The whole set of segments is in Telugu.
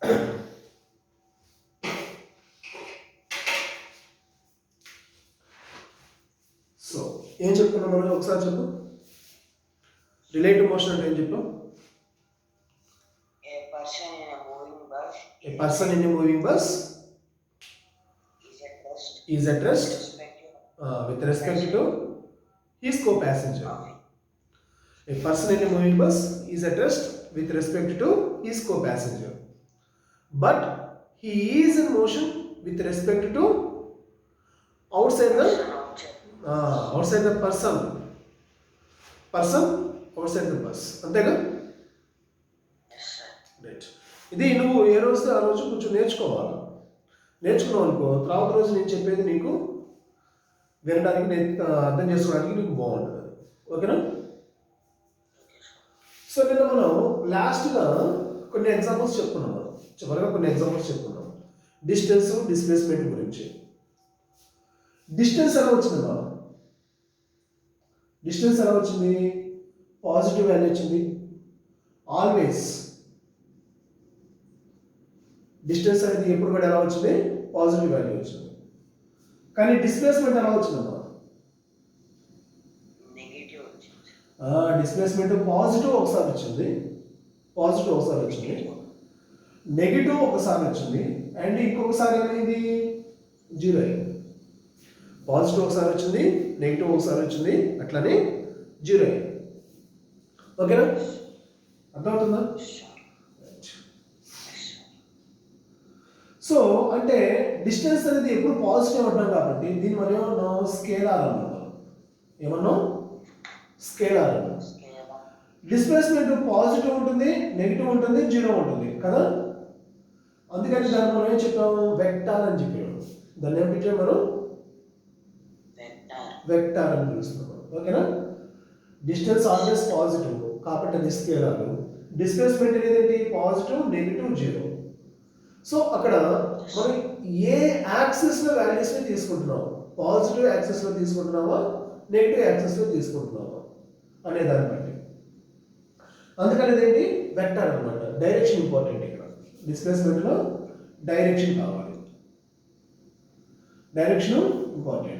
సో ఏం చెప్తున్నాం మనం ఒకసారి చెప్పు. రిలేటివ్ మోషన్ అంటే ఏం చెప్పాం? A person in a moving bus A person in a moving bus is at rest with respect to his co-passenger. A person in a moving bus is at rest with respect to his co-passenger. But he is in motion with respect to outside the person outside the bus. అంతేగా? రైట్. ఇది నువ్వు ఏ రోజు ఆ రోజు కొంచెం నేర్చుకోవాలి. నేర్చుకున్నావు అనుకో, తర్వాత రోజు నేను చెప్పేది నీకు వినడానికి అర్థం చేసుకోవడానికి నీకు బాగుంటుంది. ఓకేనా? సో నిన్న మనం లాస్ట్గా కొన్ని ఎగ్జాంపుల్స్ చెప్పుకున్నాం. చివరిగా కొన్ని ఎగ్జాంపుల్స్ చెప్పుకున్నాం డిస్టెన్స్, డిస్ప్లేస్మెంట్ గురించి. డిస్టెన్స్ ఎలా వచ్చిందా? డిస్టెన్స్ ఎలా వచ్చింది? పాజిటివ్ వాల్యూ వచ్చింది. ఆల్వేస్ డిస్టెన్స్ అనేది ఎప్పుడు కూడా ఎలా వచ్చింది? పాజిటివ్ వాల్యూ వచ్చింది. కానీ డిస్ప్లేస్మెంట్ ఎలా వచ్చిందమ్మా? డిస్ప్లేస్మెంట్ పాజిటివ్ ఒకసారి వచ్చింది, నెగిటివ్ ఒకసారి వచ్చింది, అండ్ ఇంకొకసారి ఏమైంది? జీరో అయింది. పాజిటివ్ ఒకసారి వచ్చింది, నెగిటివ్ ఒకసారి వచ్చింది, అట్లనే జీరో అయింది. ఓకేనా? అర్థమవుతుందా? సో అంటే డిస్టెన్స్ అనేది ఎప్పుడు పాజిటివ్ అంటాం కాబట్టి దీన్ని మనం ఏమన్నాం? స్కేలార్ అన్నాం. ఏమన్నాం? స్కేలార్ అన్నాం. డిస్ప్లేస్మెంట్ పాజిటివ్ ఉంటుంది, నెగిటివ్ ఉంటుంది, జీరో ఉంటుంది కదా. అందుకని దాన్ని మనం ఏం చెప్పాము? వెక్టార్ అని చెప్పాము. దాన్ని ఏం పెట్టాము మనం? వెక్టార్ అని పిలుస్తున్నాం. ఓకేనా? డిస్టెన్స్ ఆల్వేస్ పాజిటివ్ కాబట్టి అది స్కేలార్. డిస్ప్లేస్మెంట్ అనేది పాజిటివ్, నెగిటివ్, జీరో. సో అక్కడ మనం ఏ యాక్సిస్లో వాల్యూస్ని తీసుకుంటున్నాము? పాజిటివ్ యాక్సిస్లో తీసుకుంటున్నావా, నెగిటివ్ యాక్సిస్లో తీసుకుంటున్నావా అనే దాన్ని బట్టి. అందుకని ఇదేంటి? వెక్టార్ అనమాట. Direction important. ఇక్కడ డిస్ప్లేస్మెంట్లో డైరెక్షన్ కావాలి. Direction important.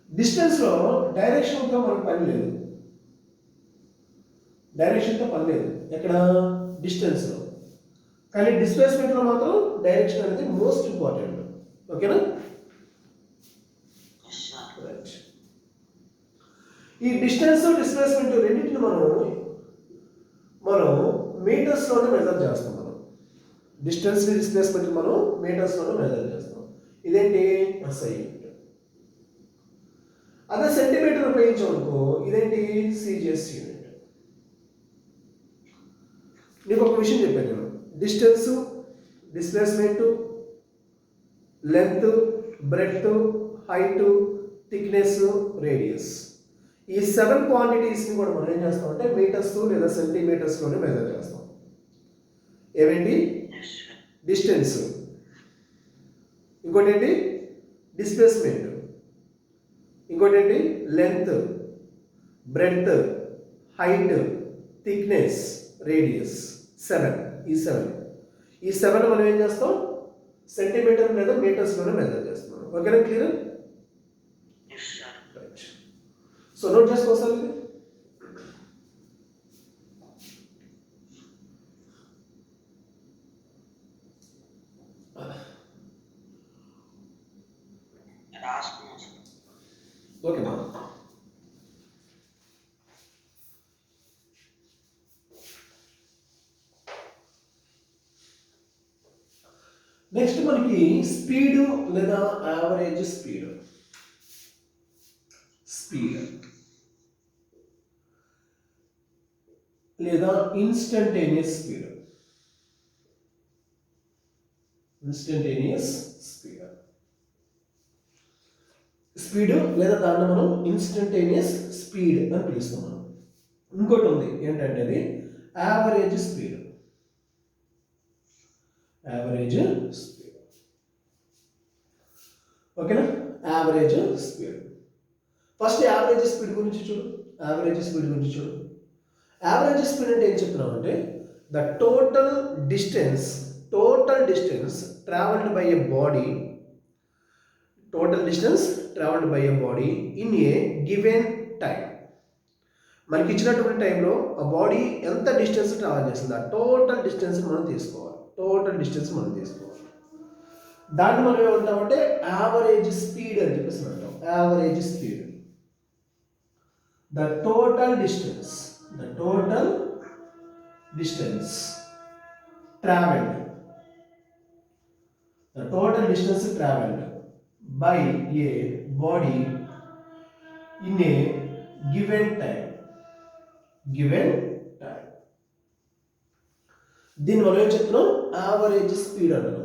డిస్టెన్స్లో డైరెక్షన్తో మనకు పని లేదు. ఎక్కడ? డిస్టెన్స్లో. కానీ డిస్ప్లేస్మెంట్లో మాత్రం డైరెక్షన్ అనేది మోస్ట్ ఇంపార్టెంట్. ఓకేనా? రైట్. ఈ డిస్టెన్స్, డిస్ప్లేస్మెంట్ రెండింటిని మనం మీటర్స్లోనే మెజర్ చేస్తాం. డిస్టెన్స్, డిస్ప్లేస్మెంట్ మనం మీటర్స్లోనే మెజర్ చేస్తాం. ఇదేంటి? SI unit. అదే సెంటీమీటర్ ఉపయోగించామనుకో, ఇదేంటి? CGS unit. నీకు ఒక విషయం చెప్పాను నేను. Distance, displacement, length, breadth, height, thickness, radius, ఈ 7 క్వాంటిటీస్ని కూడా మనం ఏం చేస్తాం అంటే మీటర్స్ లేదా సెంటీమీటర్స్లోనే మెజర్ చేస్తాం. ఏమేంటి? డిస్టెన్స్, ఇంకోటి ఏంటి? డిస్ప్లేస్మెంట్, ఇంకోటి ఏంటి? Length, breadth, height, thickness, radius. 7. ఈ 7 మనం ఏం చేస్తాం? సెంటీమీటర్ లేదా మీటర్స్లోనే మెజర్ చేస్తున్నాం. ఓకేనా? క్లియర్? సో నోట్ చేసుకోవాలి. ఇది ఓకేనా? నెక్స్ట్ మనకి స్పీడ్ లేదా యావరేజ్ స్పీడ్ లేదా ఇన్స్టంటేనియస్ స్పీడ్ లేదా దాన్ని మనం ఇన్స్టంటేనియస్ స్పీడ్ అని పిలుస్తున్నాం. ఇంకోటి ఉంది ఏంటంటే అది యావరేజ్ స్పీడ్. ఓకేనా? Average speed. First average speed గురించి చూడు. యావరేజ్ స్పీడ్ అంటే ఏం చెప్తున్నాం అంటే the total distance traveled by a body, total distance traveled by a body in a given time. మనకి ఇచ్చినటువంటి టైంలో ఆ బాడీ ఎంత డిస్టెన్స్ ట్రావెల్ చేస్తుంది ఆ టోటల్ డిస్టెన్స్ మనం తీసుకోవాలి. దాన్ని మనం ఏమంటామంటే యావరేజ్ స్పీడ్ అని చెప్పేసి అంటాం. Average speed, the total distance traveled, by a body in a given time. దీన్ని మనం ఏం చెప్తున్నాం, యావరేజ్ స్పీడ్ అంటున్నాం.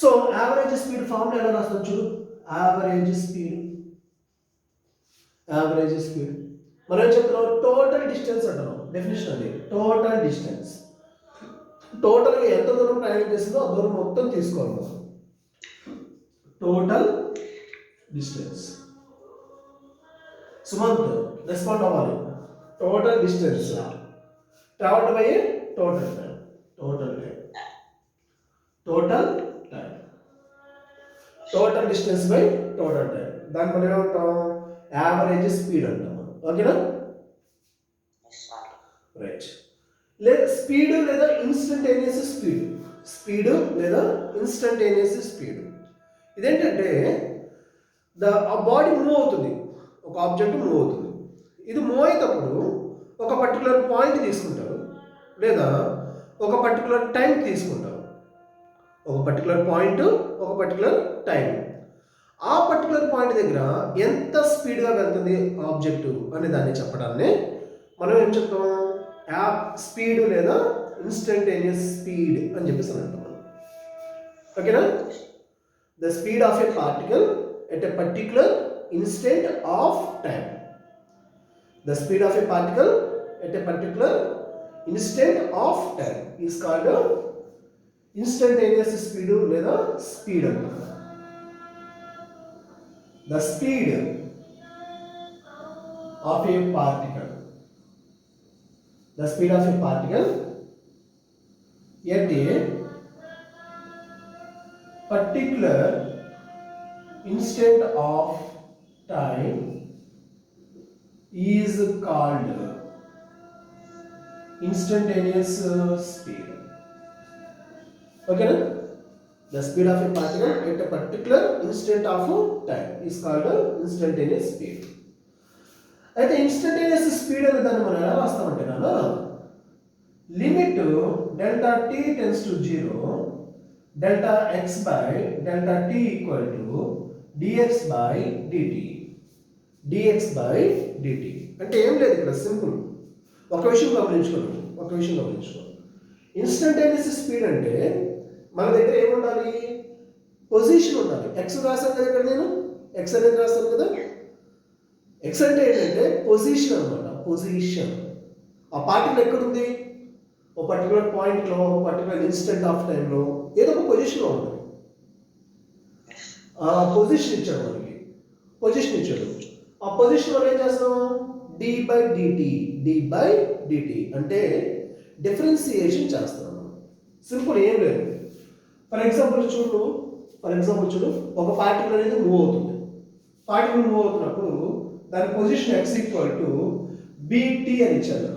సో యావరేజ్ స్పీడ్ ఫార్ములా ఎలా రాస్తాం చూడు. యావరేజ్ స్పీడ్ మనం ఏం చెప్తున్నాం, టోటల్ డిస్టెన్స్ అంటున్నాం. డెఫినేషన్ అది టోటల్ డిస్టెన్స్. టోటల్గా ఎంత దూరం ప్రయాణం చేసిందో ఆ దూరం మొత్తం తీసుకోవాలి మనం. Total distance. సుమంత్ రెస్పాండ్ అవ్వాలి. Total distance travelled by total time. Total distance by total time. దాన్ని మనం ఏమంటాం, యావరేజ్ స్పీడ్ అంటాం. ఓకేనా, రైట్. లేదా స్పీడ్ లేదా ఇన్స్టంటేనియస్ స్పీడ్. ఇదేంటంటే ఆ బాడీ మూవ్ అవుతుంది, ఒక ఆబ్జెక్ట్ మూవ్ అవుతుంది. ఇది మూవ్ అయ్యేటప్పుడు ఒక పర్టికులర్ పాయింట్ తీసుకుంటారు లేదా ఒక పర్టికులర్ టైం తీసుకుంటారు. ఒక పర్టికులర్ పాయింట్, ఒక పర్టికులర్ టైం. ఆ పర్టికులర్ పాయింట్ దగ్గర ఎంత స్పీడ్గా వెళ్తుంది ఆబ్జెక్టు అనే దాన్ని చెప్పడాన్ని మనం ఏం చెప్తాం, స్పీడ్ లేదా ఇన్స్టంటేనియస్ స్పీడ్ అని చెప్పేసి అంటాం. ఓకేనా, the speed of A particle at a particular instant of time. The speed of a particle at a particular instant of time is called instantaneous speed లేదా speed అంటారు. The speed of a particle at a particular instant of time is called instantaneous speed. Okay, the speed of a particle at a particular instant of time is called instantaneous speed. అయితే ఇన్స్టంటేనియస్ స్పీడ్ అనే దాన్ని మనం ఎలా రాస్తామంటే నాన్న, limit delta T tends to 0 delta X by delta T equal to dx by dt. అంటే ఏం లేదు ఇక్కడ, సింపుల్. ఒక విషయం గమనించుకోండి. ఇన్స్టంటేనియస్ స్పీడ్ అంటే మన దగ్గర ఏముండాలి, పొజిషన్ ఉండాలి. ఎక్స్ రాస్తాను కదా ఇక్కడ, నేను ఎక్స్ అనేది రాస్తాను కదా. ఎక్స్ అంటే ఏంటంటే పొజిషన్ అనమాట. ఆ పార్టికల్ ఎక్కడుంది, ఒక పర్టికులర్ పాయింట్లో, ఒక పర్టికులర్ ఇన్స్టెంట్ ఆఫ్ టైంలో ఏదో ఒక పొజిషన్లో ఉంటుంది. పొజిషన్ ఇచ్చాడు మనకి, ఆ పొజిషన్ మనం ఏం చేస్తాం, డి బై డిటి అంటే డిఫరెన్సియేషన్ చేస్తాం. సింపుల్, ఏం లేదు. ఫర్ ఎగ్జాంపుల్ చూడు, ఒక పార్టికల్ అనేది మూవ్ అవుతున్నప్పుడు దాని పొజిషన్ ఎక్స్ ఈక్వల్ టు బిటి అని ఇచ్చాను.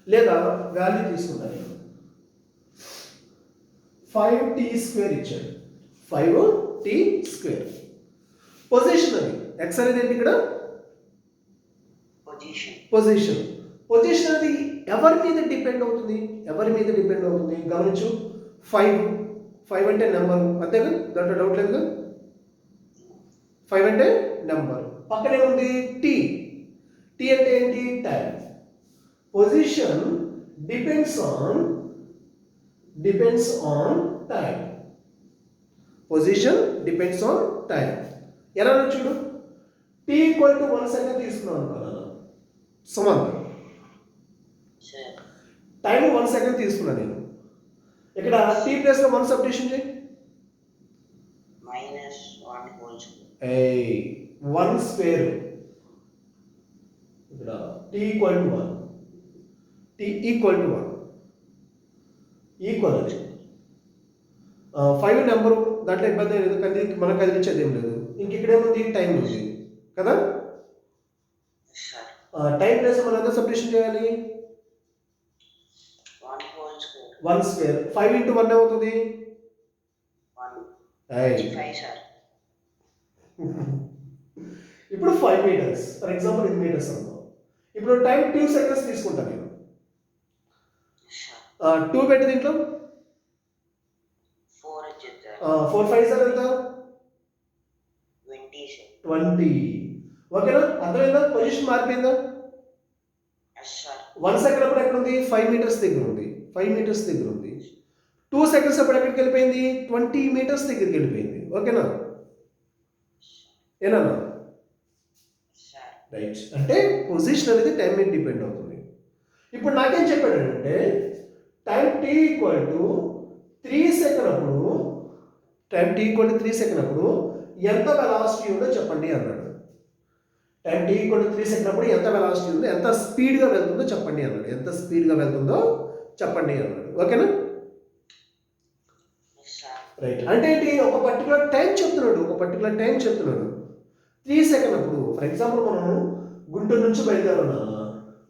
లేదా వాల్యూ తీసుకున్నాను, 5t² ఇచ్చాడు. 5t². పొజిషన్ అది, ఎక్స్ అనేది ఏంటి ఇక్కడ, పొజిషన్ అది ఎవరి మీద డిపెండ్ అవుతుంది, గమనించు. 5 అంటే నెంబర్, అంతేగా, దాంట్లో డౌట్ లేదు కదా. 5 అంటే నెంబర్, పక్కనే ఉంది టీ అంటే ఏంటి, time. Position depends on time. ఎలా చూడు, t ఈక్వల్ టు 1 సెకండ్ తీసుకున్నాం అనుకున్నాను సుమంత్, టైం 1 సెకండ్ తీసుకున్నాను నేను. ఇక్కడ t ప్లేస్లో 1 సబ్స్టిట్యూషన్ చేయి. -1 స్క్వేర్ ఇక్కడ t equal to 1, t equal to 1 equal అది 5 నెంబరు, దాంట్లో ఇబ్బంది లేదు, మనం కదిలించేది ఏం లేదు. ఇంక ఇక్కడ ఏముంది, టైం ఉంది కదా. Yes, sir. టైం ప్లేస్ మనం ఎంత సబ్స్టిట్యూషన్ చేయాలి, 1 whole square. 1 స్క్వేర్. 5 ఇంటూ 1 అవుతుంది 155, sir. ఇప్పుడు 5 మీటర్స్ ఫర్ ఎగ్జాంపుల్, ఇది మీటర్స్ అనుకో. ఇప్పుడు టైం 2 సెకండ్స్ తీసుకుంటాను నేను. Yes, sir. 2 పెట్టి దీంట్లో 4 వచ్చింది, sir. 4 5 సార్ ఎంత, 20, sir. 20. ఓకేనా, అర్థమైందా, పొజిషన్ మారిపోయిందా. Yes, sir. 1 సెకండ్ అప్పుడు ఎక్కడ ఉంది, 5 మీటర్స్ దగ్గర ఉంది, 5 మీటర్స్ దగ్గర ఉంది. 2 సెకండ్స్ అప్పుడు ఎక్కడికి వెళ్ళిపోయింది, 20 మీటర్స్ దగ్గరికి వెళ్ళిపోయింది. ఓకేనా, ఏనా, Yes, sir. రైట్. అంటే పొజిషన్ అనేది టైం మీద డిపెండ్ అవుతుంది. ఇప్పుడు నాకేం చెప్పాడు అంటే time T equal to 3 second అప్పుడు, time T equal to 3 second అప్పుడు ఎంత వెలాసిటీ ఉందో చెప్పండి అన్నాడు. Time T equal to 3 second అప్పుడు ఎంత వెలాసిటీ ఉందో, ఎంత స్పీడ్గా వెళ్తుందో చెప్పండి అన్నాడు. ఎంత స్పీడ్గా వెళ్తుందో చెప్పండి అన్నాడు. ఓకేనా, Yes, sir. రైట్. అంటే ఏంటి, ఒక పర్టికులర్ టైం చెప్తున్నాడు, ఒక పర్టికులర్ టైం చెప్తున్నాడు. 3 సెకండ్ అప్పుడు ఫర్ ఎగ్జాంపుల్ మనం గుంటూరు నుంచి బయలుదేరున్నా,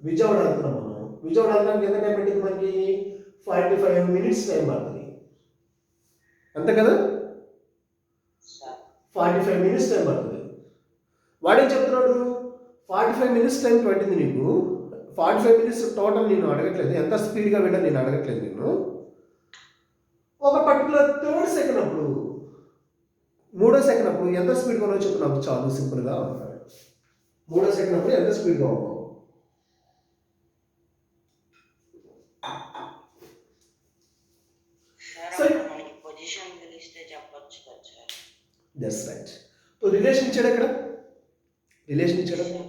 విజయవాడ వెళ్తున్నాం. మనం విజయవాడ వెళ్ళడానికి ఎంత టైం పట్టింది, మనకి 45 మినిట్స్ టైం పడుతుంది, అంతే కదా. Sir. 45 మినిట్స్ టైం పడుతుంది. వాడేం చెప్తున్నాడు, 45 మినిట్స్ టైం పట్టింది నీకు. 45 మినిట్స్ టోటల్ నేను అడగట్లేదు, ఎంత స్పీడ్గా వెళ్ళాలి నేను అడగట్లేదు నేను. ఒక పర్టికులర్ 3rd సెకండ్ అప్పుడు, 3వ సెకండ్ అప్పుడు ఎంత స్పీడ్గా ఉన్నావు చెప్పు నాకు, చాలు సింపుల్గా ఉన్నాడు. 3వ సెకండ్ అప్పుడు ఎంత స్పీడ్గా ఉన్నావు. Sir, అప్పుడు మనకి పొజిషన్ తెలిస్తే చెప్పొచ్చు కదా, sir. That's right. రిలేషన్ ఇచ్చాడు ఇక్కడ, రిలేషన్ ఇచ్చాడు. Sir.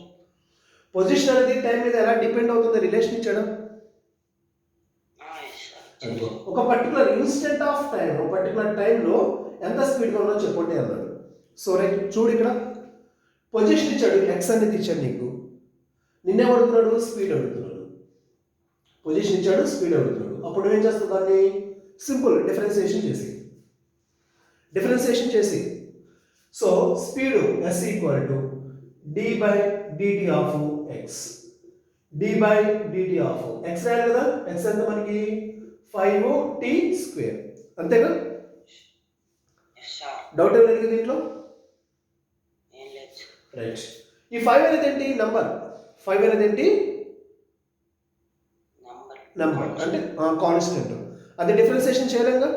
పొజిషన్ అనేది టైం మీద ఎలా డిపెండ్ అవుతుంది, రిలేషన్ ఇచ్చాడు. Yes, sir. ఒక పర్టికులర్ ఇన్స్టెంట్ ఆఫ్ టైం, ఒక పర్టికులర్ టైంలో ఎంత స్పీడ్గా ఉందో చెప్పండి అన్నాడు. సో రైట్, చూడు ఇక్కడ పొజిషన్ ఇచ్చాడు, ఎక్స్ అనేది ఇచ్చాడు నీకు. నిన్నే అడుగుతున్నాడు, స్పీడ్ అడుగుతున్నాడు. పొజిషన్ ఇచ్చాడు, స్పీడ్ అడుగుతున్నాడు. అప్పుడు ఏం చేస్తావు, దాన్ని సింపుల్ డిఫరెన్సియేషన్ చేసి so speed s equal to d by DT of x, d by DT of x రాయాలి కదా. ఎక్స్ అంటే మనకి 5t స్క్వేర్, అంతేగా. Yes, sir. డౌట్ ఏం లేదు దీంట్లో, ఏం లేదు, sir. రైట్. ఈ 5 అనేది ఏంటి, నంబర్. 5 అనేది ఏంటి, నంబర్ అంటే కాన్స్టెంట్. అది డిఫరెన్సియేషన్ చేయలేంగా.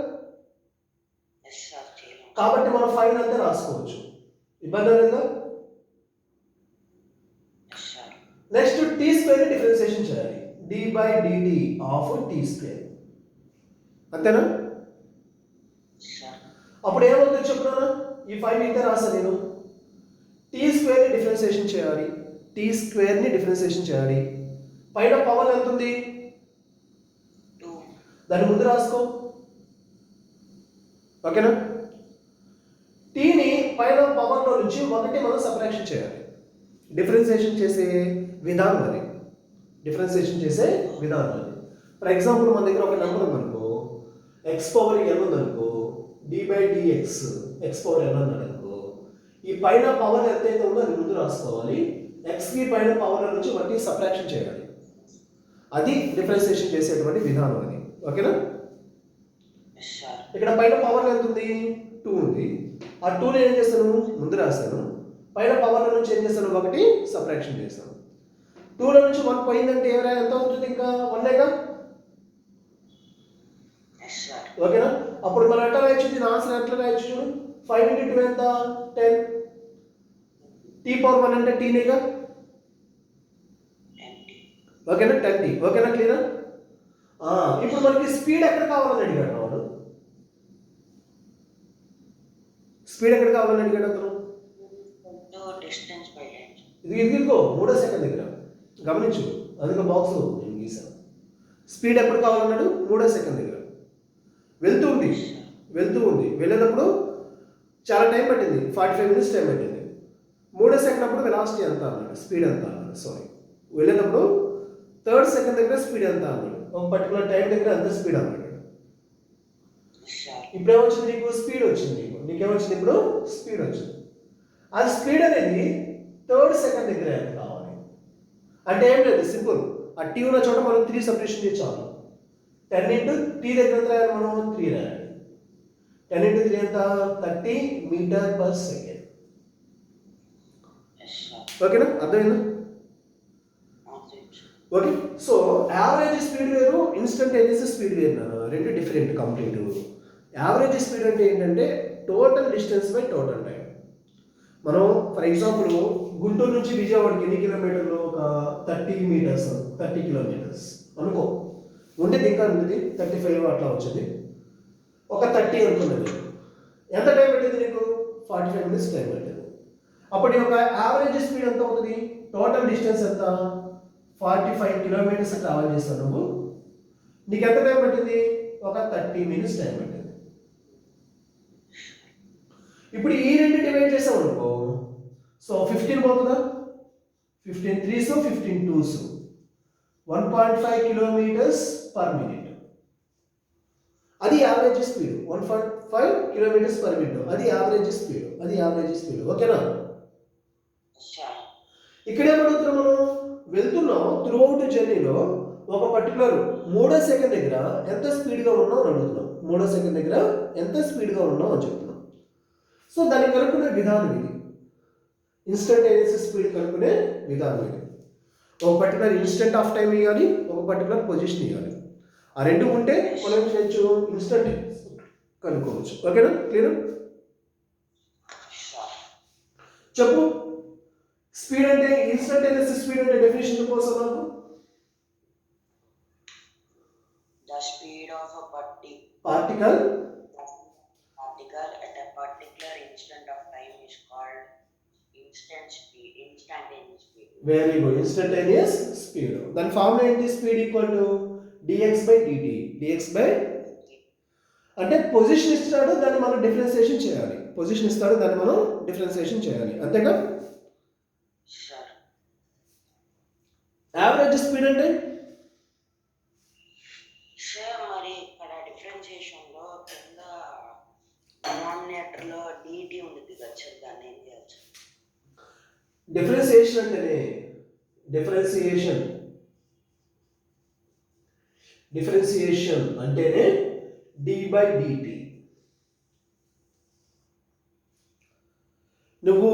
Yes, sir. చేయలేం. కాబట్టి మనం 5 అంతే రాసుకోవచ్చు, ఇబ్బంది లేదా. Yes, sir. Next T square differentiation చేయాలి, D by DT of T square, అంతేనా. Yes, sir. అప్పుడు ఏమవుతుంది చెప్తున్నానా, ఈ 5 ఇంతే రాసా నేను. టీ స్క్వేర్ని డిఫరెన్సియేషన్ చేయాలి, టీ స్క్వేర్ని డిఫరెన్సియేషన్ చేయాలి. పైన పవర్ ఎంత ఉంది, 2. దాని ముందు రాసుకో, ఓకేనా. టీని పైన పవర్లో నుంచి 1 మనం సబ్ట్రాక్షన్ చేయాలి. డిఫరెన్సియేషన్ చేసే విధానం అది, డిఫరెన్సియేషన్ చేసే విధానం అది. ఫర్ ఎగ్జాంపుల్ మన దగ్గర ఒక నెంబర్ ఉందనుకో, ఎక్స్ పవర్ ఎన్ ఉందనుకో, D by DX X power N అన్నాడనుకో, ఈ పైన పవర్ ఎంతైతే ఉందో అది ముందు రాసుకోవాలి. ఎక్స్కి పైన పవర్ నుంచి 1 సబ్ట్రాక్షన్ చేయాలి. అది డిఫరెన్సియేషన్ చేసేటువంటి విధానం అది, ఓకేనా. Yes, sir. ఇక్కడ పైన పవర్ ఎంత ఉంది, 2 ఉంది. ఆ 2ని ఏం చేస్తాను, ముందు రాస్తాను. పైన పవర్ల నుంచి ఏం చేస్తాను, 1 సబ్ట్రాక్షన్ చేస్తాను. 2లో నుంచి 1 పోయిందంటే ఎవరైనా ఎంత అవుతుంది, ఇంకా 1ఏగా. Yes, sir. ఓకేనా. అప్పుడు మనం ఎట్లా రాయొచ్చు, దీని ఆన్సర్ ఎట్లా రాయొచ్చు చూడు. 5 into 2 ఎంత, 10. టీ పవర్ 1 అంటే టీనేగా, 20. ఓకేనా. 10t, ఓకేనా, క్లియరా. ఇప్పుడు మనకి స్పీడ్ ఎక్కడ కావాలని అడిగాడు వాడు, స్పీడ్ ఎక్కడ కావాలని అడిగాడు అతను. Distance by length. ఇదిగో 3వ సెకండ్ దగ్గర గమనించు, అందుకే బాక్స్ నేను గీసాను. స్పీడ్ ఎప్పుడు కావాలన్నాడు, 3వ సెకండ్ దగ్గర. వెళ్తూ ఉంది, వెళ్ళేటప్పుడు చాలా టైం పట్టింది, 45 మినిట్స్ టైం పట్టింది. 3వ సెకండ్ అప్పుడు వెలాసిటీ ఎంత అన్నాడు, స్పీడ్ ఎంత అన్నాడు, సారీ వెళ్ళేటప్పుడు థర్డ్ సెకండ్ దగ్గర స్పీడ్ ఎంత అన్నాడు, ఒక పర్టికులర్ టైం దగ్గర అంత స్పీడ్ అన్నాడు. ఇప్పుడు ఏమొచ్చింది నీకు, స్పీడ్ వచ్చింది. నీకేమొచ్చింది ఇప్పుడు, స్పీడ్ వచ్చింది. ఆ స్పీడ్ అనేది థర్డ్ సెకండ్ దగ్గర ఎంత కావాలి అంటే ఏం లేదు, సింపుల్. ఆ టీ ఉన్న చోట మనం 3 సబ్స్టిట్యూషన్ చేసి చాలు. 10 ఇంటూ టీ దగ్గర ఎంత రాయాలి, మనం 3 రాయాలి. 10 ఇంటూ 3 ఎంత, 30 మీటర్ పర్ సెకండ్. ఓకేనా, అర్థమైందా? ఓకే. సో యావరేజ్ స్పీడ్ వేరు, ఇన్స్టంటేనియస్ స్పీడ్ వేరు నాన్న, రెండు డిఫరెంట్ కంప్లీట్. యావరేజ్ స్పీడ్ అంటే ఏంటంటే total distance by total time. మనం ఫర్ ఎగ్జాంపుల్ గుంటూరు నుంచి విజయవాడకి ఎన్ని కిలోమీటర్లు, ఒక 30 మీటర్స్, 30 కిలోమీటర్స్ అనుకో. ఉండేది ఇంకా ఉండేది 35 అట్లా వచ్చింది. ఒక 30 అనుకున్నది, ఎంత టైం పట్టింది నీకు, 45 మినిట్స్ టైం పట్టింది. అప్పుడు నీ యొక్క యావరేజ్ స్పీడ్ ఎంత అవుతుంది, టోటల్ డిస్టెన్స్ ఎంత, 45 కిలోమీటర్స్ ట్రావెల్ చేస్తావు నువ్వు. నీకు ఎంత టైం పట్టింది, ఒక 30 మినిట్స్ టైం పట్టింది. ఇప్పుడు ఈ రెండు డివైడ్ చేసావు అనుకో, సో 15 పోతుందా, 15 3s 15 2s, 1.5 kilometres per minute. అది average speed. 1.5 kilometres per minute, అది యావరేజ్ స్పీడ్, అది యావరేజ్ స్పీడ్. ఓకేనా? ఇక్కడ ఏమడుగుతున్నాం, మనం వెళ్తున్నాం త్రూ అవుట్ జర్నీలో ఒక పర్టికులర్ 3వ సెకండ్ దగ్గర ఎంత స్పీడ్గా ఉన్నావు అని అడుగుతున్నాం. 3వ సెకండ్ దగ్గర ఎంత స్పీడ్గా ఉన్నావు అని చెప్తున్నాం. సో దాన్ని కనుక్కునే విధానం ఇది, ఇన్స్టంటేనియస్ స్పీడ్ కనుక్కునే విధానం ఇది. ఒక పర్టికులర్ ఇన్స్టెంట్ ఆఫ్ టైం ఇవ్వాలి, ఒక పర్టికులర్ పొజిషన్ ఇవ్వాలి. ఆ రెండు ఉంటే మనం ఏం చేయొచ్చు, ఇన్స్టంట్ కనుక్కోవచ్చు. ఓకేనా, క్లియర్? చెప్పు, స్పీడ్ అంటే, ఇన్స్టంటేనియస్ స్పీడ్ అంటే డెఫినేషన్ కోసం నాకు, the speed of a particle at a particular instant of time is called instantaneous speed. Very good, instantaneous speed. Then formula ఏంటి, speed equal to dx by dt. dx by అంటే పొజిషన్ ఇస్తాడు, దాన్ని మనం డిఫరెన్షియేషన్ చేయాలి. పొజిషన్ ఇస్తాడు, దాన్ని మనం డిఫరెన్షియేషన్ చేయాలి, అంతేగా? యావరేజ్ స్పీడ్ అంటే మరి ఇక్కడ డిఫరెన్షియేషన్ లో కింద డినామినేటర్ లో dt ఉంది కదా, దాన్ని ఏం చేయొచ్చు? డిఫరెన్షియేషన్ అంటేనే, డిఫరెన్షియేషన్ అంటేనే d by dt. నువ్వు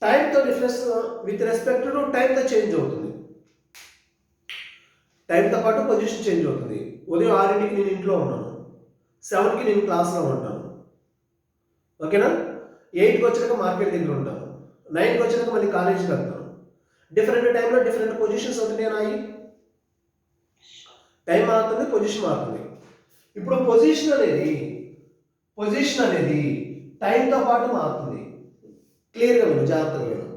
టైంతో డిఫరెన్స్ విత్ రెస్పెక్ట్ టు టైంతో చేంజ్ అవుతుంది. టైంతో పాటు పొజిషన్ చేంజ్ అవుతుంది. ఉదయం 6కి నేను ఇంట్లో ఉన్నాను, 7కి నేను క్లాస్లో ఉంటాను. ఓకేనా? 8కి వచ్చినాక మార్కెట్ దగ్గర ఉంటాను, 9కి వచ్చినాక మళ్ళీ కాలేజీకి వెళ్తాను. డిఫరెంట్ టైంలో డిఫరెంట్ పొజిషన్స్ అవుతున్నాయి నాయి. టైం మారుతుంది, పొజిషన్ మారుతుంది. ఇప్పుడు పొజిషన్ అనేది టైంతో పాటు మారుతుంది. క్లియర్గా విను, జాగ్రత్తగా విను.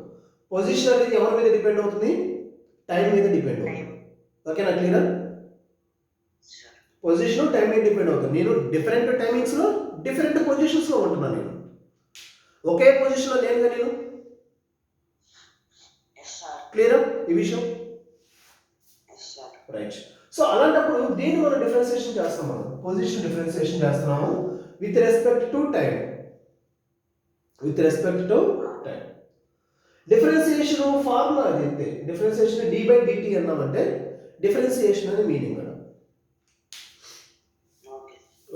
పొజిషన్ అనేది ఎవరి మీద డిపెండ్ అవుతుంది, టైం మీద డిపెండ్ అవుతుంది. ఓకేనా, క్లియర్? పొజిషన్ టైం మీద డిపెండ్ అవుతుంది. నేను డిఫరెంట్ టైమింగ్స్లో డిఫరెంట్ పొజిషన్స్లో ఉంటున్నాను. నేను ఒకే పొజిషన్లో లేనుగా నేను. క్లియరా ఈ విషయం? రైట్. సో అలాంటప్పుడు దీన్ని మనం డిఫరెన్షియేషన్ చేస్తాం. మనం పొజిషన్ డిఫరెన్షియేషన్ చేస్తున్నాము with respect to time. Differentiation formula అది అంతే. డిఫరెన్షియేషన్ d by dt అన్నామంటే డిఫరెన్షియేషన్ అనే మీనింగ్ మేడం.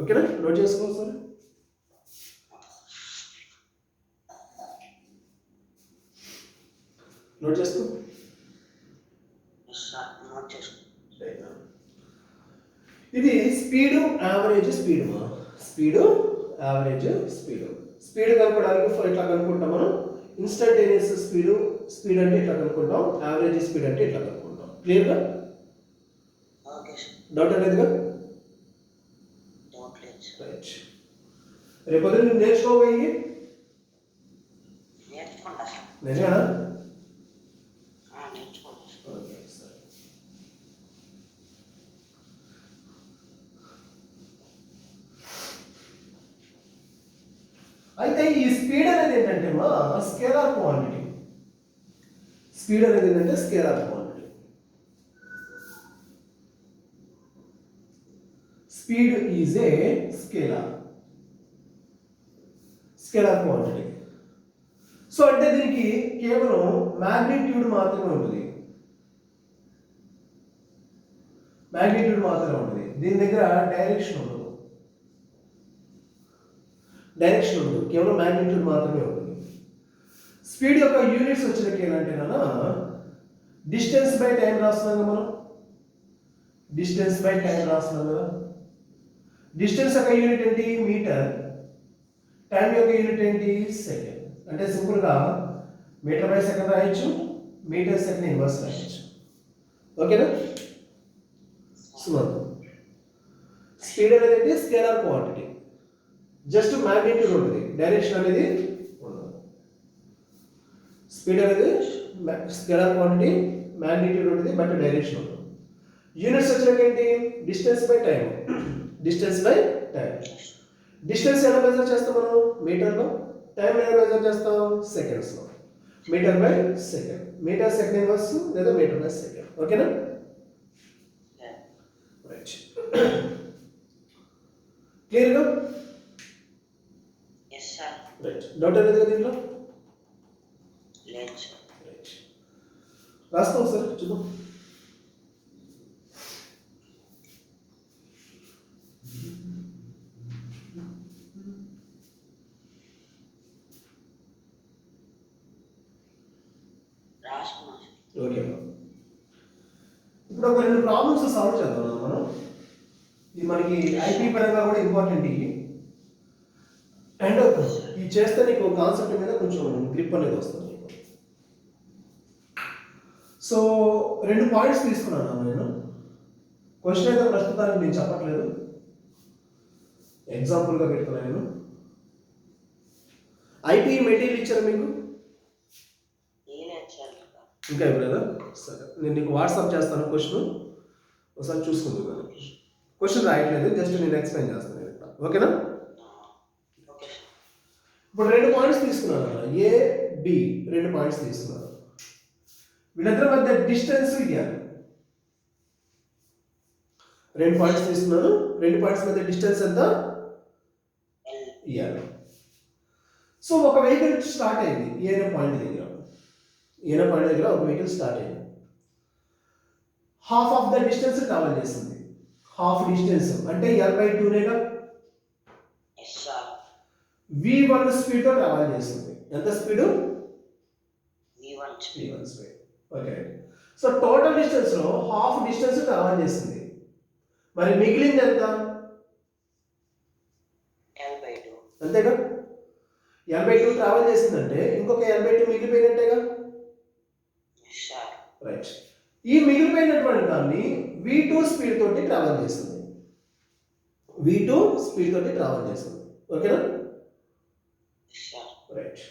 ఓకేనా, నోట్ చేసుకో సార్. నోట్ చేసుకో. ఇది స్పీడ్, యావరేజ్ స్పీడ్. స్పీడ్ కనుక్కోవడానికి ఇట్లా కనుక్కుంటాం మనం. ఇన్స్టంటేనియస్ స్పీడ్ అంటే ఇట్లా కనుక్కుంటాం, యావరేజ్ స్పీడ్ అంటే ఇట్లా కనుక్కుంటాం. క్లియర్గా? డౌట్ అనేదిగా? రైట్. రేపు నువ్వు నేర్చుకోబోయి నిజమేనా? అయితే ఈ స్పీడ్ అనేది ఏంటంటే మా స్కేలార్ క్వాంటిటీ. స్పీడ్ అనేది ఏంటంటే scalar quantity. Speed is a scalar quantity. So అంటే దీనికి కేవలం మ్యాగ్నిట్యూడ్ మాత్రమే ఉంటుంది. దీని దగ్గర డైరెక్షన్ ఉండదు. కేవలం మ్యాగ్నిట్యూడ్ మాత్రమే ఉంటుంది. స్పీడ్ యొక్క యూనిట్స్ వచ్చినకి ఏంటంటేనా డిస్టెన్స్ బై టైం రాస్తున్నాం కదా మనం. డిస్టెన్స్ యొక్క యూనిట్ ఏంటి? మీటర్. టైం యొక్క యూనిట్ ఏంటి? సెకండ్. అంటే సింపుల్గా మీటర్ బై సెకండ్ రాయొచ్చు, మీటర్ సెకండ్ ఇన్వర్స్ రాయొచ్చు. ఓకేనా? సుమంత్, స్పీడ్ అనేది స్కేలార్ క్వాంటిటీ, జస్ట్ మ్యాగ్నిట్యూడ్ ఉంటుంది, డైరెక్షన్ అనేది ఉండదు. స్పీడ్ అనేది స్కేలార్ క్వాంటిటీ, మ్యాగ్నిట్యూడ్ ఉంటుంది బట్ డైరెక్షన్ ఉండదు. యూనిట్స్ వచ్చినాక ఏంటి? Distance by time. డిస్టెన్స్ ఎలా మెజర్ చేస్తాం మనం? మీటర్లో. టైం ఎలా మెజర్ చేస్తాం? సెకండ్స్లో. Metre by second, metre second inverse లేదా మీటర్ బై సెకండ్. ఓకేనా? రైట్. క్లియర్గా? రైట్. డౌట్ అనేది కదా దీంట్లో? రైట్. రాస్తాం సార్, చూద్దాం. ఓకే, ఇప్పుడు ఒక 2 ప్రాబ్లమ్స్ సాల్వ్ చేద్దాం మనం. ఇది మనకి ఐపీ పరంగా కూడా ఇంపార్టెంట్ ఇవి. అండ్ ఇది చేస్తే నీకు కాన్సెప్ట్ మీద కొంచెం గ్రిప్ అనేది వస్తుంది నీకు. సో 2 పాయింట్స్ తీసుకున్నాను నేను. క్వశ్చన్ అయితే ప్రస్తుతానికి నేను చెప్పట్లేదు, ఎగ్జాంపుల్గా పెట్టుకున్నాను నేను. ఐపీ మెటీరియల్ ఇచ్చారు మీకు? ఇంకా ఇవ్వలేదా? సరే, నేను నీకు వాట్సాప్ చేస్తాను క్వశ్చన్, ఒకసారి చూసుకుందు కానీ. క్వశ్చన్ రాయట్లేదు, జస్ట్ నేను ఎక్స్ప్లెయిన్ చేస్తాను ఇక్కడ. ఓకేనా? ఇప్పుడు 2 పాయింట్స్ తీసుకున్నాను, ఏ బి 2 పాయింట్స్ తీసుకున్నాను. వీళ్ళిద్దరి మధ్య డిస్టెన్స్ ఇవ్వాలి. 2 పాయింట్స్ తీసుకున్నాను, 2 పాయింట్స్ మధ్య డిస్టెన్స్ ఎంత ఇవ్వాలి. సో ఒక వెహికల్ స్టార్ట్ అయింది ఏదో పాయింట్ దగ్గర ఒక వెహికల్ స్టార్ట్ అయింది. Half of the distance travel చేసింది. హాఫ్ డిస్టెన్స్ అంటే L/2నేగా. V1 స్పీడ్ తో ట్రావెల్ చేసింది. ఎంత speed? V1 speed. Okay. So total distance లో హాఫ్ డిస్టెన్స్ ట్రావెల్ చేసింది. మరి మిగిలింది ఎంత? L/2. అంతేగా? L/2 ట్రావెల్ చేసిందంటే ఇంకొక L/2 మిగిలిపోయినట్టేగా. రైట్. ఈ మిగిలిపోయినటువంటి దాన్ని V2 స్పీడ్ తోటి ట్రావెల్ చేస్తుంది. ఓకేనా? రైట్.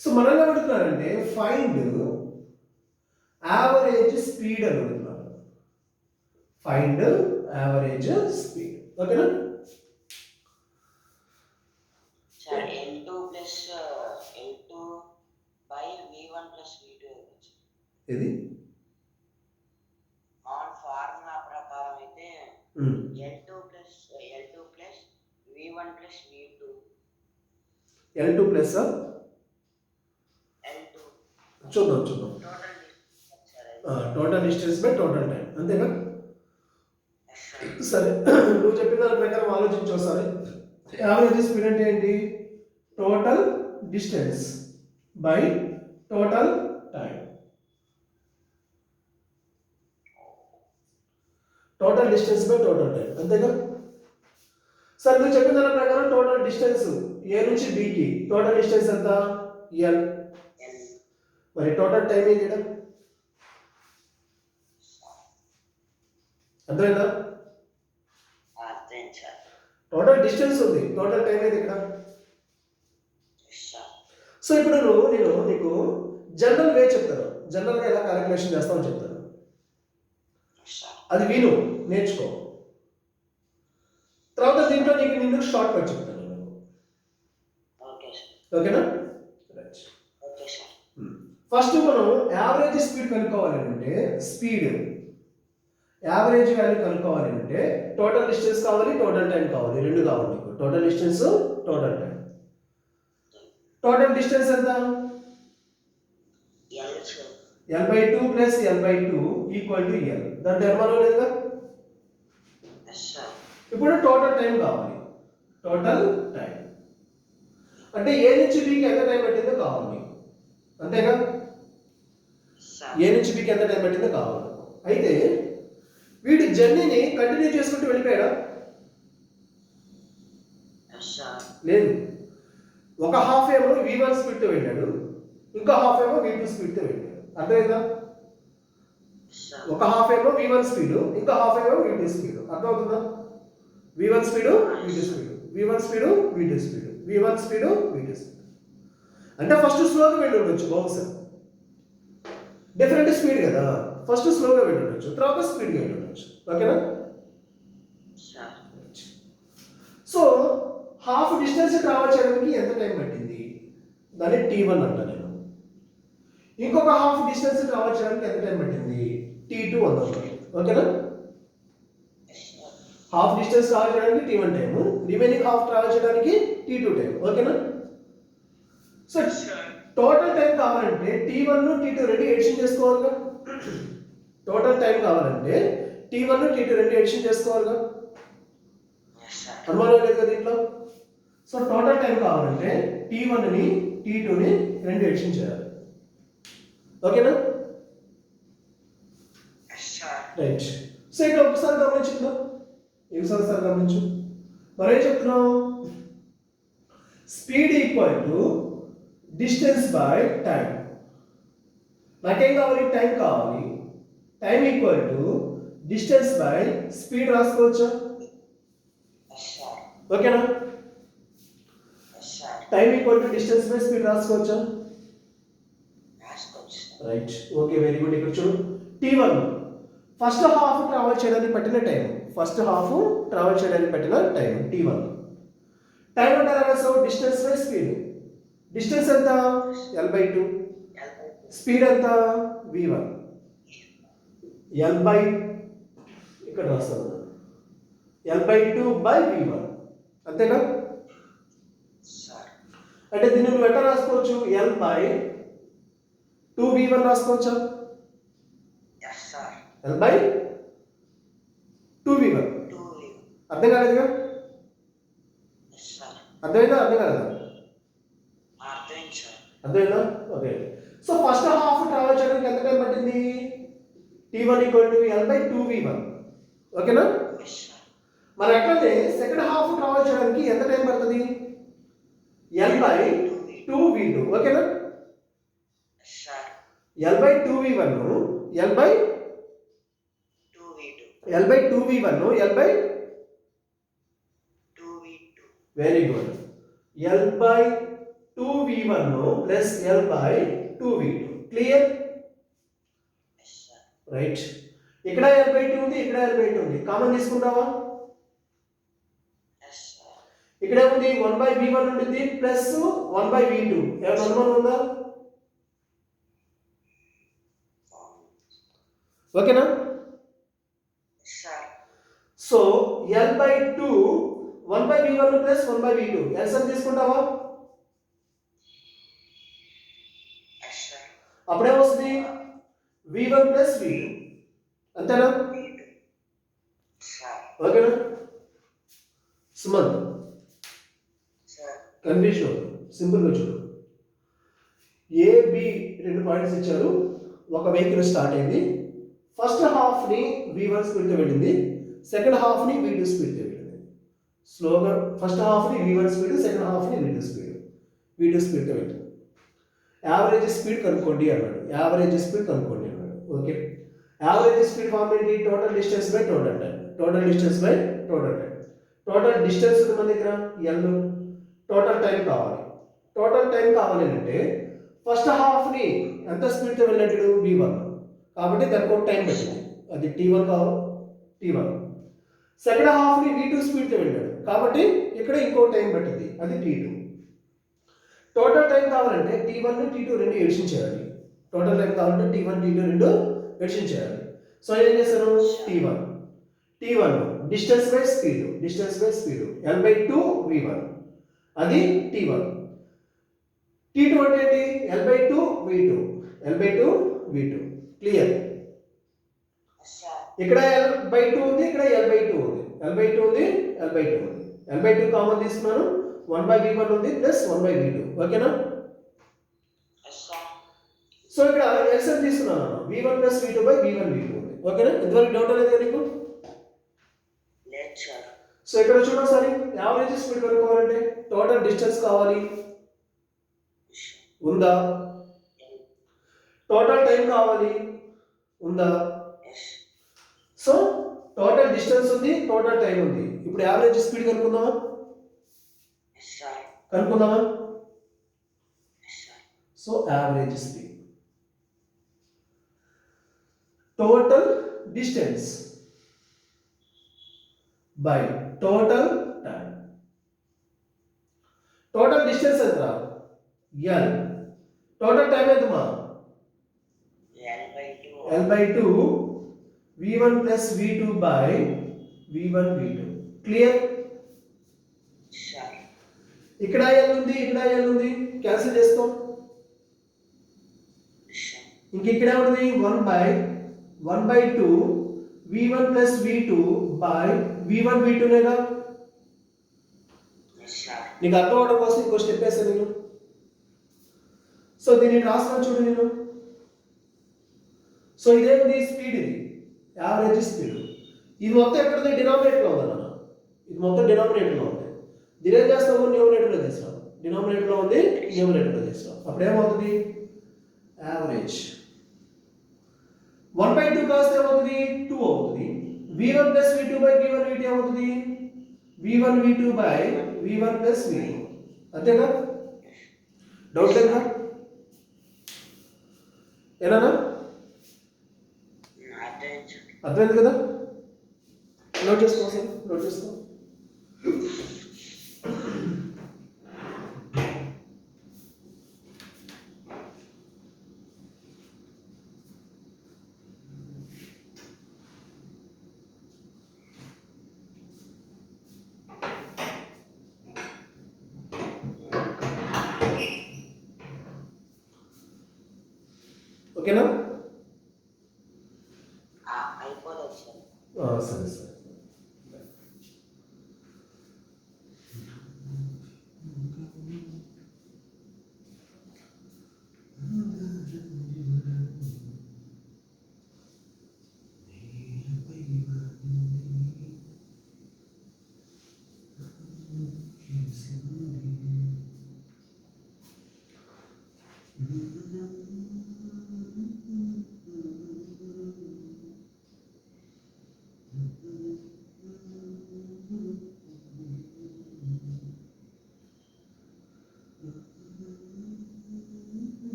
సో మనం ఏమడుగుతున్నారంటే ఫైండ్ యావరేజ్ స్పీడ్ అని అడుగుతున్నారు. ఓకేనా? ఇది ఫార్ములా ప్రకారం అయితే L2 plus V1 plus V2. L2 plus L2 చూద్దాం. Total total distance by total time, అంతేగా? సరే, నువ్వు చెప్పిన దాని ప్రకారం ఆలోచించు ఒకసారి. యావరేజ్ స్పీడ్ అంటే ఏంటి? Total distance by total time. Total distance by total time, అంతేగా? సరే, నువ్వు చెప్పిన దాని ప్రకారం టోటల్ డిస్టెన్స్ ఏ నుంచి బికి టోటల్ డిస్టెన్స్ ఎంత? L. మరి టోటల్ టైం ఏంటి? అర్థమైందా? టోటల్ డిస్టెన్స్ ఉంది, టోటల్ టైం ఏది ఇక్కడ? సో ఇప్పుడు నేను నీకు జనరల్ వే చెప్తాను, జనరల్గా ఎలా క్యాలిక్యులేషన్ చేస్తామని చెప్తాను. అది విను, నేర్చుకో. తర్వాత దీంట్లో నిన్ను షార్ట్ కట్ చెప్తాను. ఓకేనా? రైట్. ఫస్ట్ మనం యావరేజ్ స్పీడ్ కనుక్కోవాలి అంటే స్పీడ్ యావరేజ్ వాల్యూ కనుక్కోవాలి అంటే టోటల్ డిస్టెన్స్ కావాలి, టోటల్ టైం కావాలి, రెండు కావాలి. Total distance, total time. Total distance ఎంత? L/2 plus L/2 equal to L. దాంట్లో ఏమన్నా లేదుగా. ఇప్పుడు టోటల్ టైం కావాలి. టోటల్ టైం అంటే ఏ నుంచి బీకి ఎంత టైం పట్టిందో కావాలి. అంతేగా? ఏ నుంచి బీకి ఎంత టైం పట్టిందో కావాలి. అయితే వీడి జర్నీని కంటిన్యూ చేసుకుంటూ వెళ్ళిపోయాడా? లేదు. ఒక హాఫ్ ఏమో V1 స్పీడ్తో వెళ్ళాడు, ఇంకో హాఫ్ ఏమో V2 స్పీడ్తో వెళ్ళాడు. అర్థమైందా? ఒక హాఫ్ ఏమో V1 స్పీడ్, ఇంకో హాఫ్ ఏమో V2 స్పీడ్. అర్థమవుతుందా? V1 speed, V2 speed, V1 speed, V2 speed, V1 speed, V2 speed. అంటే ఫస్ట్ స్లోగా వెళ్ళి ఉండొచ్చు, బహుశా డిఫరెంట్ స్పీడ్ కదా. ఫస్ట్ స్లోగా వెళ్ళి ఉండొచ్చు, తర్వాత స్పీడ్గా వెళ్ళి ఉండొచ్చు. ఓకేనా? సో హాఫ్ డిస్టెన్స్ ట్రావెల్ చేయడానికి ఎంత టైం పట్టింది? దాన్ని T1 అంటా నేను. ఇంకొక హాఫ్ డిస్టెన్స్ ట్రావెల్ చేయడానికి ఎంత టైం పట్టింది? T2 అంటాం. ఓకేనా? హాఫ్ డిస్టెన్స్ ట్రావెల్ చేయడానికి T1 time, remaining half travel చేయడానికి T2 టైం. ఓకేనా? సో టోటల్ టైం కావాలంటే T1 T2 రెండు ఎడిషన్ చేసుకోవాలిగా. టోటల్ టైం కావాలంటే T1 T2 రెండు ఎడిషన్ చేసుకోవాలిగా. అనుమానం లేదు కదా దీంట్లో. సో టోటల్ టైం కావాలంటే T1ని T2ని రెండు ఎడిషన్ చేయాలి. ఓకేనా? రైట్. సో ఇక్కడ ఒకసారి గమనించుకుందా, ఒకసారి గమనించు. మరి ఏం చెప్తున్నాం? Speed equal to distance by time. నాకేం కావాలి? టైం కావాలి. Time equal to distance by speed రాసుకోవచ్చా? ఓకేనా? Time equal to distance by speed రాసుకోవచ్చా? రైట్. Okay, very good. ఇక్కడ చూడు, T1 ఫస్ట్ హాఫ్ ట్రావెల్ చేయడానికి పట్టిన టైం, ఫస్ట్ హాఫ్ ట్రావెల్ చేయడానికి పట్టిన టైం T1. టైం అంటే రాసావు డిస్టెన్స్ బై స్పీడ్. డిస్టెన్స్ ఎంత? L/2. స్పీడ్ ఎంత? V1. ఇక్కడ రాస్తాను L/2 బై V1. అంతేనా? అంటే దీన్ని నువ్వు ఎట్లా రాసుకోవచ్చు? L/2V1 రాసుకోవచ్చా? L/2V1. అర్థం కాలేదుగా? అర్థమైందా? అర్థం కాలేదా? అర్థమైందా? Okay. So first half travel చేయడానికి ఎంత టైం పట్టింది? T1 L/2V1. ఓకేనా? మరి అట్లనే సెకండ్ హాఫ్ ట్రావెల్ చేయడానికి ఎంత టైం పడుతుంది? L/2V2. ఓకేనా? L/2V1 L/2V1 L/2V2. Very good. L/2V1 plus L/2V2. Clear? Right. ఇక్కడ L/2 ఉంది, ఇక్కడ L/2 ఉంది. కామన్ తీసుకుంటావా? ఇక్కడ ఏముంది? 1/V1 ఉంటుంది ప్లస్ 1/V2. ఏమైనా అనుమానం ఉందా? ఓకేనా? So L/2 1/V1 plus 1/V2 LCM తీసుకుంటావా? అప్పుడేమొస్తుంది? V1 plus V2. అంతేనా? ఓకేనా? సుమంత్ కన్ఫ్యూజన్ సింపుల్గా చూడు. AB రెండు పాయింట్స్ ఇచ్చారు. ఒక వెహికల్ స్టార్ట్ అయింది. ఫస్ట్ హాఫ్ని V1 స్పీడ్తో వెళ్ళింది, సెకండ్ హాఫ్ని V2 స్పీడ్తో వెళ్ళింది. స్లోగా ఫస్ట్ హాఫ్ని V1 స్పీడ్, సెకండ్ హాఫ్ని V2 స్పీడ్తో వెళ్ళింది. యావరేజ్ స్పీడ్ కనుక్కోండి అన్నాడు. యావరేజ్ స్పీడ్ కనుక్కోండి అన్నాడు. ఓకే. యావరేజ్ స్పీడ్ ఫార్మ్ ఏంటి? Total distance by total time. Total distance by total time. Total distance ఉంది మన దగ్గర L. టోటల్ టైం కావాలి. టోటల్ టైం కావాలి అంటే ఫస్ట్ హాఫ్ని ఎంత స్పీడ్తో వెళ్ళాడు? V1. కాబట్టి దానికి ఒక టైం పట్టింది, అది T1 కావాలి. T1. సెకండ్ హాఫ్ని V2 స్పీడ్తో వెళ్ళాడు కాబట్టి ఇక్కడ ఇంకో టైం పట్టింది, అది T2. టోటల్ టైం కావాలంటే T1 T2 రెండు ఎడిషన్ చేయాలి. టోటల్ టైం కావాలంటే T1 T2 రెండు ఎడిషన్ చేయాలి. సో ఏం చేశాను, T1 distance by speed L/2 V1 అది T1. T2 అంటే ఏంటి, L/2 V2 క్లియర్. ఇక్కడ L/2 ఉంది, ఇక్కడ L/2 ఉంది, L/2 కామన్ తీసుకున్నాను, 1/V1 ఉంది ప్లస్ 1/V2. ఓకేనా. సో ఇక్కడ ఎల్సిఎం తీసుకున్నాను, V1 plus V2 by V1 V2 ఉంది. ఓకేనా, ఇంతవరకు డౌట్ అనేది నీకు? సో ఇక్కడ చూడండి సార్, యావరేజ్ స్పీడ్ కనుక్కోవాలంటే టోటల్ డిస్టెన్స్ కావాలి, ఉందా? టోటల్ టైం కావాలి, ఉందా? సో టోటల్ డిస్టెన్స్ ఉంది, టోటల్ టైం ఉంది. ఇప్పుడు యావరేజ్ స్పీడ్ కనుక్కుందామా? So average speed total distance by total time. Total distance ఎంత? L. టోటల్ టైం ఎంతమా? L/2 V1 plus V2 by V1 V2. Clear. ఇక్కడ L ఉంది, ఇక్కడ L ఉంది, క్యాన్సిల్ చేస్తాం. ఇంక ఇక్కడ ఏముంది, 1/2 V1 plus V2 by V1 V2 నేగా. నీకు అర్థం అవడం కోసం ఇంకో స్టెప్ వేస్తాను నేను. సో దీన్ని రాస్తాను చూడు నేను. సో ఇదేంటి స్పీడ్, ఇది యావరేజ్ స్పీడ్. ఇది మొత్తం ఎక్కడ ఉంది, డినామినేటర్లో ఉందన్న. ఇది మొత్తం డినామినేటర్లో ఉంది. దీని ఏం చేస్తాము, న్యూమరేటర్లో తీస్తాం. డినామినేటర్లో ఉంది, న్యూమరేటర్లో తీస్తాం. అప్పుడు ఏమవుతుంది, యావరేజ్ 1/2 కాస్తే ఏమవుతుంది, 2 అవుతుంది. V1 plus V2 by V1 V2 ఏమవుతుంది, V1 V2 by V1 plus V2. అంతేనా? డౌట్ లేదా? ఏనా? అర్థమైంది కదా? నోట్ చేసుకో సార్, నోట్ చేసుకో. ఓకేనా? సరే సరే.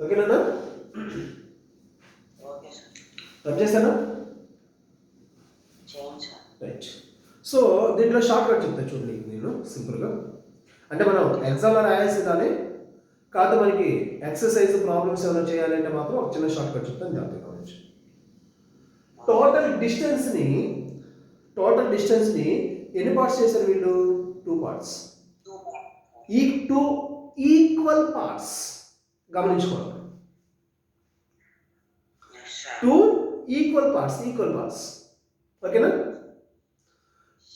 ఓకేనా? రబ్ చేశానా? రైట్. సో దీంట్లో షార్ట్ కట్ చెప్తా చూడండి నేను సింపుల్గా. అంటే మనం ఎగ్జామ్లో రాయాల్సి కానీ కాదు, మనకి ఎక్సర్సైజ్ ప్రాబ్లమ్స్ ఏమైనా చేయాలంటే మాత్రం ఒక చిన్న షార్ట్ కట్ చెప్తాను, జాగ్రత్తగా గమనించండి. టోటల్ డిస్టెన్స్ని ఎన్ని పార్ట్స్ చేశారు వీళ్ళు? 2 పార్ట్స్. ఈ 2 ఈక్వల్ పార్ట్స్ గమనించుకోవాలి. 2 ఈక్వల్ పార్ట్స్. ఓకేనా?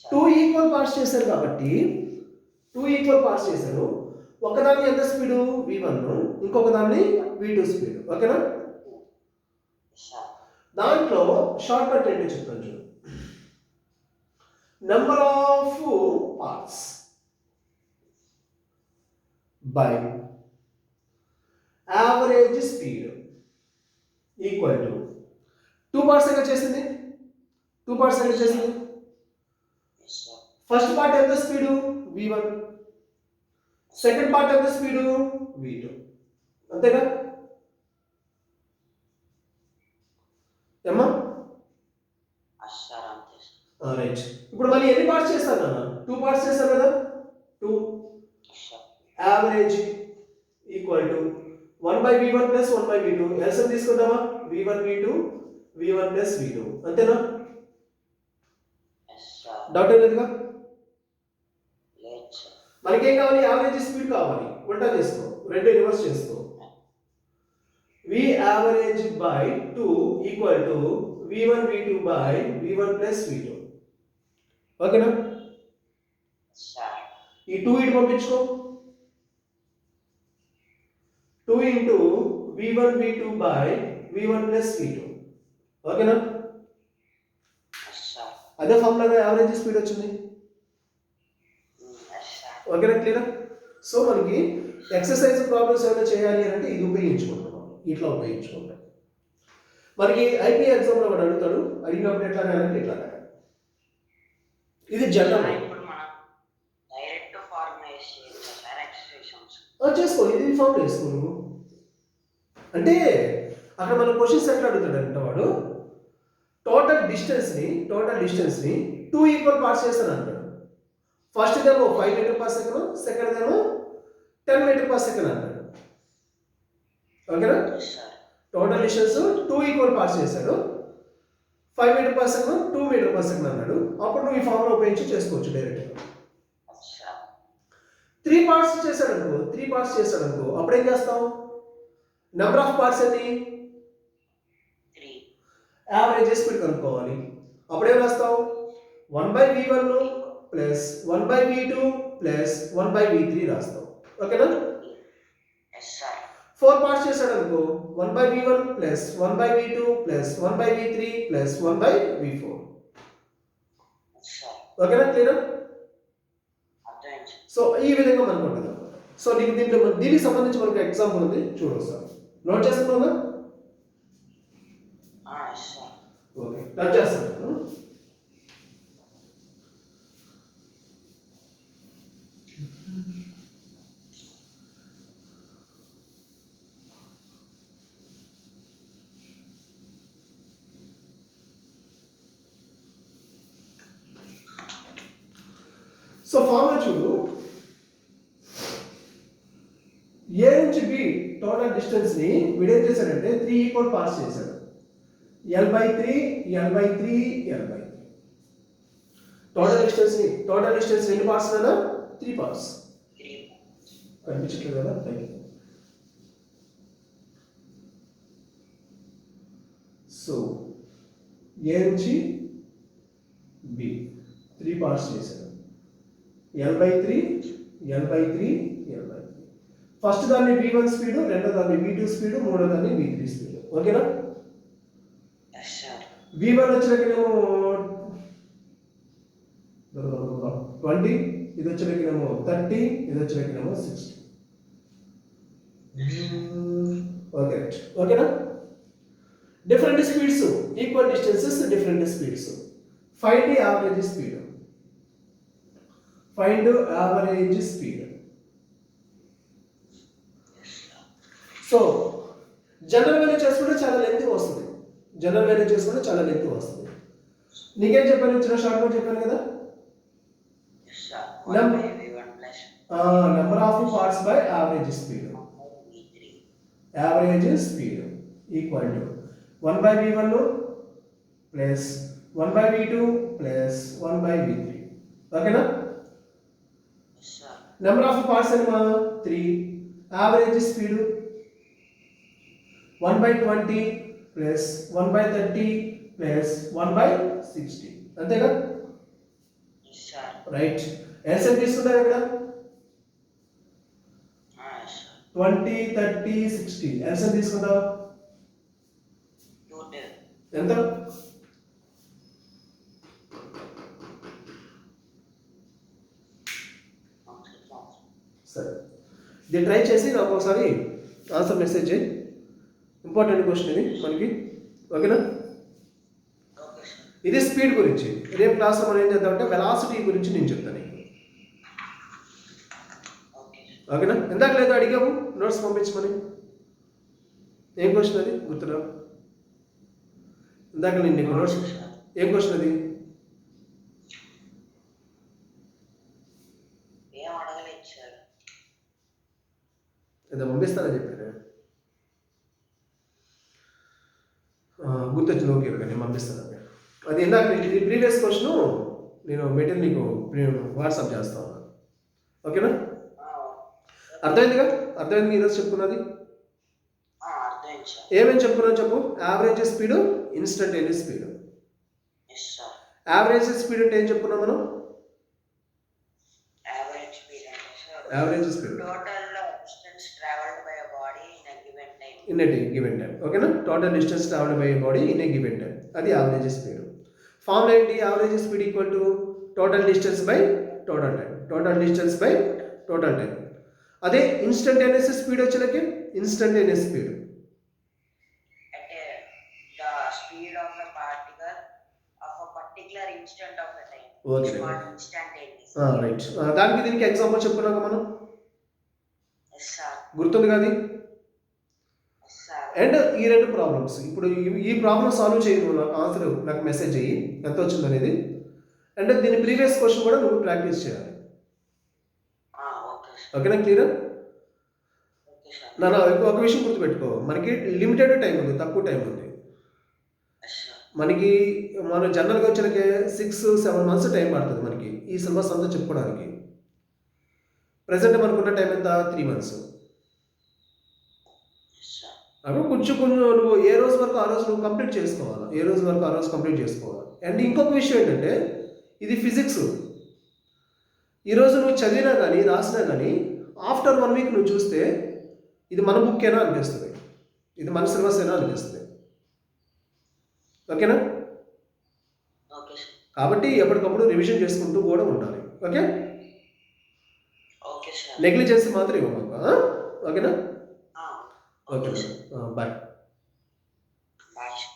2 ఈక్వల్ పార్ట్స్ చేశారు కాబట్టి 2 ఈక్వల్ పార్ట్స్ చేశారు. ఒకదాన్ని ఎంత స్పీడు, V1, ఇంకొక దాన్ని V2 స్పీడ్. ఓకేనా? దాంట్లో షార్ట్ కట్ ఏంటో చెప్తాను చూడు. Number of parts by average speed equal to 2 parts ఎక్కడ చేసింది, ఫస్ట్ పార్ట్ ఎంత speed, V1. Second part of the speed v2 అంతేగా ఏమ్మా ఎస్ సార్ అంతే సార్. రైట్ ఇప్పుడు మళ్ళీ ఎన్ని పార్ట్స్ చేస్తాను నాన్న 2 పార్ట్స్ చేస్తాను కదా 2 yes sir. Average equal to 1 by v1 plus 1 by v2 LCM తీసుకుందామా v1 v2 v1 plus v2 అంతేనా ఎస్ సార్. డౌట్ లేదుగా లేదు సార్. మనకేం కావాలి యావరేజ్ స్పీడ్ కావాలి ఉల్టా చేసుకో రెండు రివర్స్ చేసుకో v average by 2 equal to v1 v2 by v1 plus v2 ఓకేనా సార్. ఈ 2 ఇటు పంపించుకో 2 into v1 v2 by v1 plus v2 ఓకేనా ఎస్ సార్. అదే ఫార్ములాగా యావరేజ్ స్పీడ్ వచ్చింది ఎస్ సార్. ఓకేనా క్లియర్ సో మనకి ఎక్సర్సైజ్ ప్రాబ్లమ్స్ ఏమైనా చేయాలి అంటే ఇది ఉపయోగించుకుంటాం ఇట్లా ఉపయోగించుకుంటాం మనకి ఐపీ ఎగ్జామ్లో వాడు అడుగుతాడు అడిగినప్పుడు ఎట్లా రాయాలంటే ఇట్లా రాయాలి ఇది జనరల్ ఇప్పుడు మనం డైరెక్ట్ ఫార్ములా యూస్ చేయొచ్చా సార్ ఎక్స్ప్రెషన్స్? చేసుకో ఇది ఫార్ములా వేసుకో నువ్వు అంటే అక్కడ మన క్వశ్చన్స్ ఎట్లా అడుగుతాడంటే వాడు టోటల్ డిస్టెన్స్ని 2 ఈక్వల్ పార్ట్స్ చేస్తాను అంటాడు ఫస్ట్ ఏమో 5 మీటర్ పర్ సెకండ్ సెకండ్ ఏమో 10 మీటర్ పర్ సెకండ్ అంటాడు ఓకేనా yes sir. Total distance 2 equal parts చేశాడు 5 metre per second 2 metre per second అన్నాడు అప్పుడు నువ్వు ఈ ఫార్ములా ఉపయోగించి చేసుకోవచ్చు డైరెక్ట్గా ఎస్ సార్. 3 పార్ట్స్ చేశాడు అనుకో అప్పుడు ఏం చేస్తావు నెంబర్ ఆఫ్ పార్ట్స్ ఎన్ని 3. యావరేజ్ స్పీడ్ కనుక్కోవాలి అప్పుడు ఏం రాస్తావు 1 by v1 plus 1 by v2 plus 1 by v3 రాస్తావు ఓకేనా ఎస్ సార్. 4 పార్ట్స్ చేశాడు అనుకో 1 by v1 plus 1 by v2 plus 1 by v3 plus 1 by v4 yes sir. ఓకేనా క్లియర్ అర్థమైంది సార్. సో ఈ విధంగా మనకు ఉంటుంది సో నీకు దీనికి సంబంధించి మనకు ఎగ్జాంపుల్ ఉంది చూడు సార్ నోట్ చేసుకున్నావుగా ఎస్ సార్. ఓకే టచ్ చేస్తాను సో ఫార్ములా చూడు ఏ నుంచి బి టోటల్ డిస్టెన్స్ ని వీడేం చేశాడంటే 3 ఈక్వల్ పార్ట్స్ చేశాడు l/3 l/3 l/3 total distance ఎన్ని పార్ట్స్ కదా 3 పార్ట్స్ 3. కనిపించట్లేదు కదా సో ఏ నుంచి బి 3 పార్ట్స్ చేశాడు l/3 l/3 l/3 ఫస్ట్ దాన్ని v1 స్పీడ్ రెండో దాన్ని v2 స్పీడ్ మూడో దాన్ని v3 స్పీడ్ ఓకేనా ఎస్ సార్. v1 వచ్చేటకేమో 20 ఇది వచ్చేటకేమో 30 ఇది వచ్చేటకేమో 60 ఓకే ఓకేనా different speeds equal distances different speeds find average speed so general value చేసుకుంటే చాలా లెంత్ వస్తుంది నీకేం చెప్పాను ఇచ్చిన షార్ట్ నోట్ చెప్పాను కదా yes sir. 1 by v1 plus number of parts by average speed v3. Average speed equal to 1 by v1 plus 1 by v2 plus 1 by v3 ఓకేనా yes sir. Number of parts ఏమా 3 average speed 1 by 20 plus 1 by 30 plus 1 by 60 అంతేగా ఎస్ సార్. రైట్ ఎల్సిఎం తీసుకుంటారు ఇక్కడ ఎస్ సార్. 20 30 60 ఎల్సిఎం తీసుకుంటావు 210. ఎంత సరే దీన్ని ట్రై చేసి నాకు ఒకసారి ఆన్సర్ మెసేజ్ చేయి ఇంపార్టెంట్ క్వశ్చన్ ఇది మనకి ఓకేనా ఓకే సార్. ఇది స్పీడ్ గురించి రేపు క్లాస్లో మనం ఏం చేద్దామంటే వెలాసిటీ గురించి నేను చెప్తాను ఓకే. ఓకేనా? ఇందాక లేదు అడిగాము నోట్స్ పంపించమని. ఏం క్వశ్చన్ అది గుర్తురా? ఇందాక నేను నీకు నోట్స్ ఏం క్వశ్చన్ అది? ఏం అడగలేదు సార్. ఏదో పంపిస్తానని చెప్పాను. గుర్తొచ్చింది. ఓకే ఓకే, నేను పంపిస్తాను. అది ఇందాక ఇది ప్రీవియస్ క్వశ్చన్ నేను మెటీరియల్ నీకు వాట్సాప్ చేస్తాను. ఓకేనా? అర్థమైందిగా? అర్థమైంది ఈరోజు చెప్పుకున్నది? అర్థమైంది సార్. ఏమేమి చెప్పుకున్నావు చెప్పు. Average speed, instantaneous speed. Yes sir. Average speed అంటే ఏం చెప్పుకున్నాం మనం? యావరేజ్ స్పీడ్ అంటే sir average speed total distance travelled by a body in a given time. In a given time. ఓకేనా? Total distance travelled by body in a given time. అది యావరేజ్ స్పీడ్. ఫార్ములా ఏంటి? Average speed equal to total distance by total time. Total distance by total time. అదే ఇన్స్టంటేనియస్ స్పీడ్ వచ్చేలకి ఇన్స్టంటేనియస్ స్పీడ్ అంటే the speed of a particle of a particular instant of a time. Okay instantaneous. Right. దానికి దీనికి ఎగ్జాంపుల్ చెప్పుకున్నాక మనం ఎస్ సార్. గుర్తుంది కదా? Yes sir. అండ్ ఈ రెండు ప్రాబ్లమ్స్ ఇప్పుడు ఈ ప్రాబ్లమ్ సాల్వ్ చేయను, నాకు ఆన్సర్ నాకు మెసేజ్ చెయ్యి ఎంత వచ్చింది అనేది. అండ్ దీని ప్రీవియస్ క్వశ్చన్ కూడా నువ్వు ప్రాక్టీస్ చేయాలి. Okay sir. ఓకేనా? క్లియరా? Okay sir. నా ఒక విషయం గుర్తుపెట్టుకో, మనకి లిమిటెడ్ టైం ఉంది, తక్కువ టైం ఉంది. Yes sir. మనకి మన జనరల్గా వచ్చేలకే 6-7 months టైం పడుతుంది మనకి ఈ సిలబస్ అంతా చెప్పుకోవడానికి. ప్రజెంట్ మనకున్న టైం ఎంత? 3 months. Yes sir. అప్పుడు కొంచెం నువ్వు ఏ రోజు వరకు ఆ రోజు నువ్వు కంప్లీట్ చేసుకోవాలి. ఏ రోజు వరకు ఆ రోజు కంప్లీట్ చేసుకోవాలి. అండ్ ఇంకొక విషయం ఏంటంటే ఇది ఫిజిక్స్. ఈరోజు నువ్వు చదివినా కానీ రాసినా కానీ ఆఫ్టర్ 1 week నువ్వు చూస్తే ఇది మన బుక్ ఏనా అనిపిస్తుంది, ఇది మన సిలబస్ ఏనా అనిపిస్తుంది. ఓకేనా? Okay sir. కాబట్టి ఎప్పటికప్పుడు రివిజన్ చేసుకుంటూ కూడా ఉండాలి. ఓకే? Okay sir. నెగ్లిజెన్సీ మాత్రం ఇవ్వమాక. ఓకేనా? ఆ, okay. Okay sir. Bye. Bye sir.